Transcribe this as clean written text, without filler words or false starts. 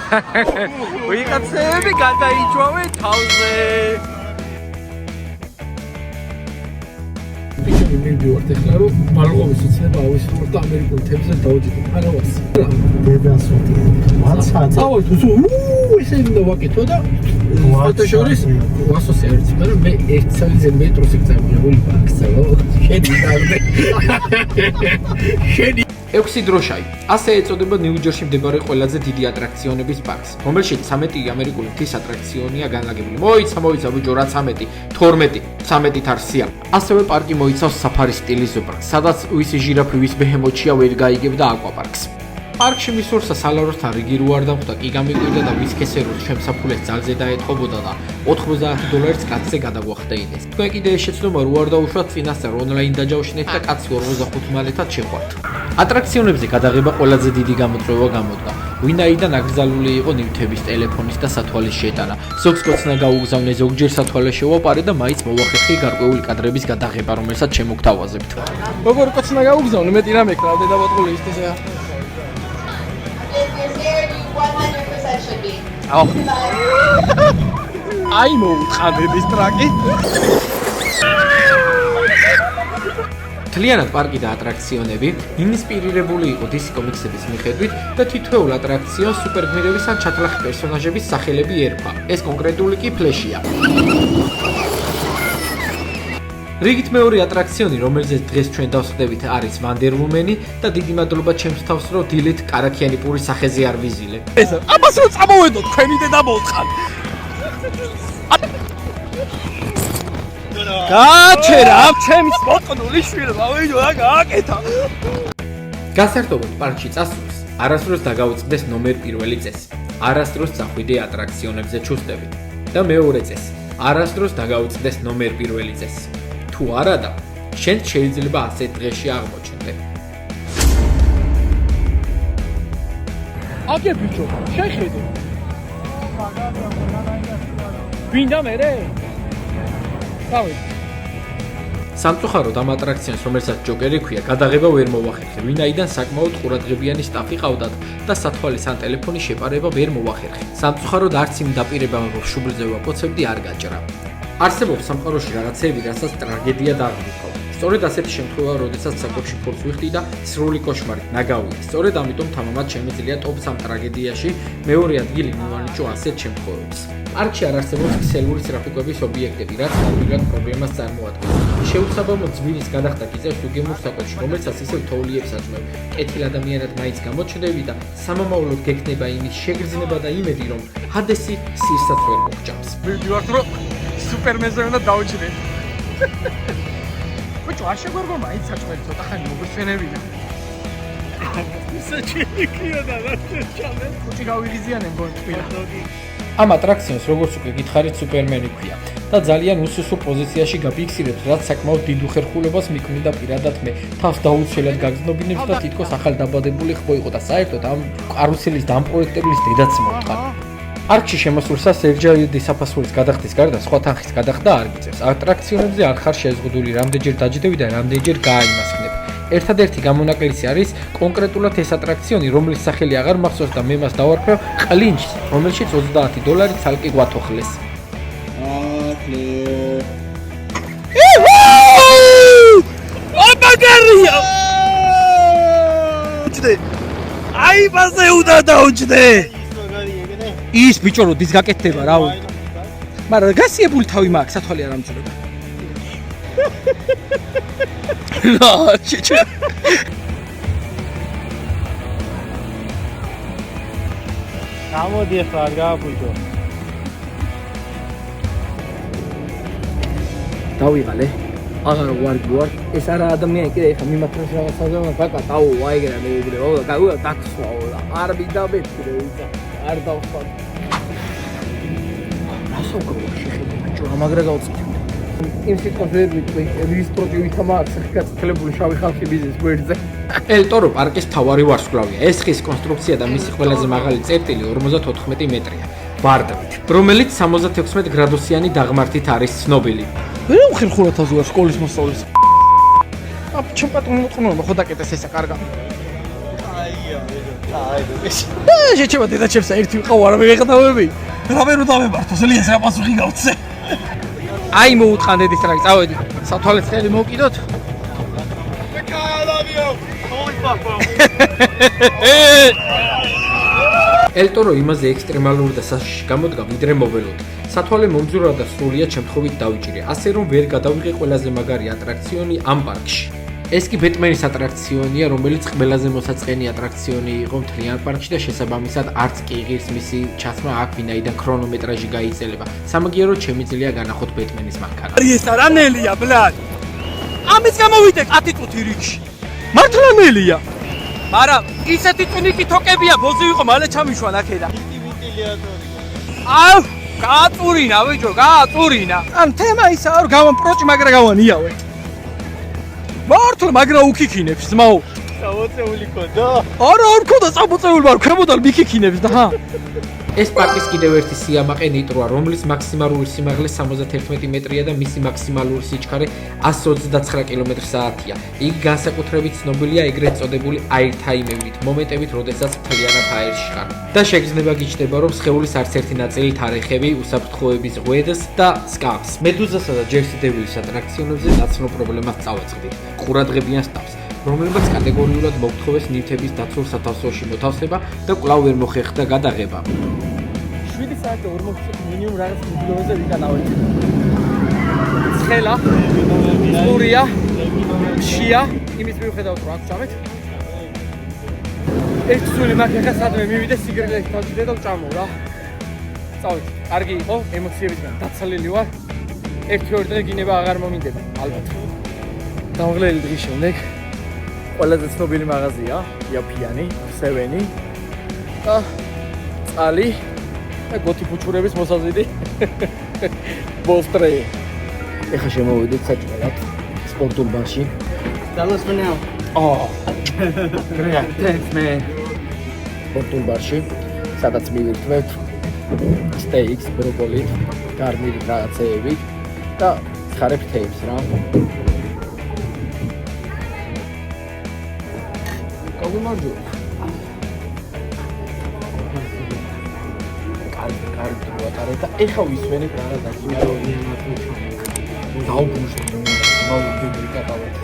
ვიღაცები გადაიჭვავენ თავზე. მივდივართ ეხლა რომ ბალღობის უცნება ავისრულოთ და ამერიკულ თემზე დავჯეროთ. არა ვასი. დედასვეთი. მაცაც. ავად ესე უნდა ვაკეთო და ფოტოშორის ვასოსი არის, მაგრამ მე 1 წელიწად მეტროს იგზავნებული ბაქსელო. შედი დავდე. შედი 6 დროშაი. ასე ეწოდება ნიუ-ჯერსში მდებარე ყველაზე დიდი ატრაქციონების პარკს, რომელშიც 13 ამერიკული მთის ატრაქციონია განლაგებული. მოიცა ბიჭო, რა 13, 12, 13 არსია. ასევე პარკი მოიცავს საფარის სტილის ზობრას, სადაც ვისი ჟირაფი, ვის ბეჰემოთია ვერ გაიგებდა აკვაპარკს. პარკში მისურსა სალაროსთან რიგი რო არ დამხვდა, კი გამიკვირდა და ვის ქესეროს შემსაფულეს ძალზე დაეთყობოდა და $90 კაცზე გადაგვახდეიდეს. თქვენ კიდე ეს შეცდომა რო არ დაუშვათ, წინასწარ ონლაინ დაჯავშნეთ და კაცი 45 მალეთად შეხვართ. ატრაქციონებზე გადაღება ყველაზე დიდი გამოწვევა გამოდგა. ვინაიდან აკრძალული იყო ნივთების, ტელეფონის და სათვალის შეტანა. ზოგს კოცნა გაუგზავნე, ზოგჯერ სათვალე შევაპარე და მაინც მოვახერხე გარკვეული კადრების გადაღება, რომელსაც შემოგთავაზებთ. როგორ კოცნა გაუგზავნე, მეტი რამე კრავდე დავატყული ის ესე. აი მოუთხადების ტრაკი. მთლიანად პარკი და ატრაქციონები ინსპირირებული იყო DC კომიქსების მიხედვით და თითოეულ ატრაქციონს სუპერგმირების ან ჩათლახი პერსონაჟების სახელები ერქვა. ეს კონკრეტული კი ფლეშია. რიგით მეორე ატრაქციონი, რომელზეც დღეს ჩვენ დავსხდებით, არის Wonder Woman-ი და დიდი მადლობა ჩემს თავს, რომ დილით კარაქიანი პურის სახეზე არ ვიზილე. ეს აბას რომ წამოვედო თქვენი დედა მოწყალ. გაჩერა ჩემს მოყნული შვილმა, ვიდო რა გააკეთა. გასართობად პარკში წასვლას არასდროს დაგაუწყდეს ნომერ პირველი წესი. არასდროს წახვიდე ატრაქციონებზე ჩუსტებით. და მეორე წესი. არასდროს დაგაუწყდეს ნომერ პირველი წესი. თუ არა და შენ შეიძლება ასეთ დღეში აღმოჩნდე. აგე ბიჭო, შეხედე. ვინდა მერე? დავით. სამწუხაროდ ამ ატრაქციონს, რომელსაც ჯოკერი ქვია, გადაღება ვერ მოვახერხე, ვინაიდან საკმაოდ ყურადღებიანი სტაფი ყავდათ და სათვალის ან ტელეფონის შეპარება ვერ მოვახერხე. სამწუხაროდ არც იმ დაპირებამ, რომ შუბლზე ვაპოცებდი, არ გაჭრა. არსებობს სამყაროში რაღაცეები, რასაც ტრაგედია დააღმავ. სწორედ ასეთი შემთხვევა, როდესაც საკვებში ფორს ვიხდი და სრული კოშმარით ნაგავია. სწორედ ამიტომ თამამად შემიძლია ტოპ 3 ტრაგედიაში მეორე ადგილი მივანიჭო ასეთ შემთხვევებს. პარკში არ არსებობს ქსელური ტრაფიკების ობიექტები, რაც ნამდვილად პრობლემას წარმოადგენს. შეუსაბამო ძვირის გადახდა გიწევს უგემურ საკვებში, რომელსაც ისევ თოლიებს აჭმევ. კეთილ ადამიანად მაინც გამოჩნდები და სამომავლოდ გექნება იმის შეგრძნება და იმედი, რომ ჰადესი სირსაც ვერ მოგჭამს. მივდივართ რომ სუპერმენზე უნდა დავჭრე. ბიჭო, არ შეგვერგო მაინც საჭმელი ცოტა ხანი მოგვეცენებინა. ისე ჩიქია და რა შეჭამე. ხუთი გავიღიზიანე მგონი. ამ ატრაქციონს როგორც უკვე გითხარით სუპერმენი ქვია და ძალიან უსუსო პოზიციაში გაფიქსირებთ, რაც საკმაოდ დიდ უხერხულებას მიქმნიდა პირადად მე. თავს დაუცველად გაგზნობინებს და თითქოს ახალ დაბადებული ხო იყო და საერთოდ ამ კარუსელის დამპროექტებლის დედაც მოვთხრა. პარკში შემოსვლისა სერჯაიოდი საფასურის გადახდის გარდა სხვა თანხის გადახდა არ გიწევს. ატრაქციონებზე არ ხარ შეზღუდული, რამდენჯერ დაჯდები და რამდენჯერ გააიმასხნებ. ერთადერთი გამონაკლისი არის კონკრეტულად ეს ატრაქციონი, რომლის სახელი აღარ მახსოვს და მე მას დავარქვევ კლინჩს, რომელშიც $30 ცალკე გვათოხლეს. აბაგარია! უჩდე! აი მასე უნდა დაუჩდე! ის ბიჭო როდის გაკეთდება რა? მაგრამ გასიებული თავი მაქვს, სათვალე არ ამწრება. რა ჩიჩა გამოდი ახლა არ გააბუჯო. დავიღალე. აღარ ვარ. ეს არა ადამიანი კიდე ეხა მიმართავს რაღაცაზე, ბაკა დაუ აიგრა მე ეგრეო და დაგსვაო და არ მიდაბეთქრე ისა. არ დავხვალ. რასო გროვა შეხედე ბიჭო, ამაგრა გავწყვეტ. იმ სიტყვას ვერ ვიტყვი, რის პროტივით ამაქვს გაწეთლებული შავი ხალხი ბიზნეს გვერდზე. ელ ტორო პარკის მთავარი ვარსკვლავია. ეს ხის კონსტრუქცია და მისი ყველაზე მაღალი წერტილი 54 მეტრია. ვარდებით, რომელიც 76 გრადუსიანი დაღმართით არის ცნობილი. ვერ უხერხულა თავზე ვარ სკოლის მოსწავლეს. ჩემ პატრონი მოწმობა ხო დაკეტეს ესა კარგა. აია. შეჩება დედაჩემს ერთი ვიყავ არა მეგეყდავები. რამე რო დავემართო, ზელიას რა პასუხი გავცე. აი მოუტყან დედის ტრაკი, წავედი. სათვალეთ ხელი მოვკიდოთ. ელტორო იმაზე ექსტრემალური და საშიში გამოდგა, ვიდრე მოველოდი. სათვალე მომძურა და სრულიად შემთხვევით დავიჭირე, ასე რომ ვერ გადავიღე ყველაზე მაგარი ატრაქციონი ამ პარკში. ეს კი ბეტმენის ატრაქციონია, რომელიც ყველაზე მოსაწყენი ატრაქციონი იყო მთლიან პარკში და შესაბამისად არც კი იღებს მისი ჩაცმა აქ, ვინაიდან ქრონომეტრაჟი გაიწელება. სამაგიეროდ შემიძლია განახოთ ბეტმენის მანქანა. ეს არანელია, ბლად. ამის გამოვიდე კატიტუთი რიგში. მართლა ნელია. მაგრამ ისეთი წუნიკი თოკებია, ბოზი ვიყო, მალე ჩამიშვა ნახედა. აუ, გააწურინა, ვიჯო, გააწურინა. ან თემა ისაა, რომ გავან პროჭი, მაგრა გავანიავე. მართლა მაგრა უკიქინებს, ძმაო. წამოწეული ხოდა? არა, არ მქონდა წამოწეული, მაგრამ ქვემოდან მიქიქინებს და ჰა. ეს პარკის კიდევ ერთი სიამაყე ნიტროა, რომლის მაქსიმალური სიმაღლე 71 მეტრია და მისი მაქსიმალური სიჩქარე 129 კმ/სთ-ია. იგი განსაკუთრებით ცნობილია ეგრეთ წოდებული აირთაიმებით, მომენტებით, როდესაც მთლიანად აირში ხარ. და შეგრძნება გიჩნდება, რომ სხეულის არც ერთი ნაწილი თარიღები, უსაფრთხოების ღვედს და სკამს. მედუზასა და ჯერსი დევილის ატრაქციონებზე დაცნო პრობლემას წავაწყდით. ყურადღებიან სტაფს, რომელმაც კატეგორიულად მოგთხოვეს ნივთების დაცულ სათავსოში მოთავსება და კვლავ ვერ მოხერხდა გადაღება. 7 საათი 40 მინიმუმ რაღაც მიდროზე ვიკანავეთ. ცხელა, სურია, შია, იმის მიუხედავად რომ აქ ჩამეთ. ეს სული მაგახა სადმე მივიდე სიგრილეს თავშიდე და ვჭამო რა. წავით, კარგი იყო, ემოციებისგან დაცალილი ვარ. 1-2 დღე გინება აღარ მომინდება, ალბათ. დამღლელი დღის შემდეგ ყველაზე ცნობილი მაღაზია, იაფიანი, 7 და წალი და გოთი ფუჩურების მოსაზიდი ბოსტრე. ეხლა შემოვიდეთ საჭმელად სპორტულ ბარში. Dallas for now. Great, thanks man. სპორტულ ბარში, სადაც მივირთვევთ სტეიქს, ბროკოლით, გარნირით რაღაცეებით და ცხარებ თეიფს რა. კოგმარჯო. კარგი ვატარე და ეხა ვისვენებ რა დაგიმაროდი დაუბრუნე. მაუ ვიგრიკატავეთ.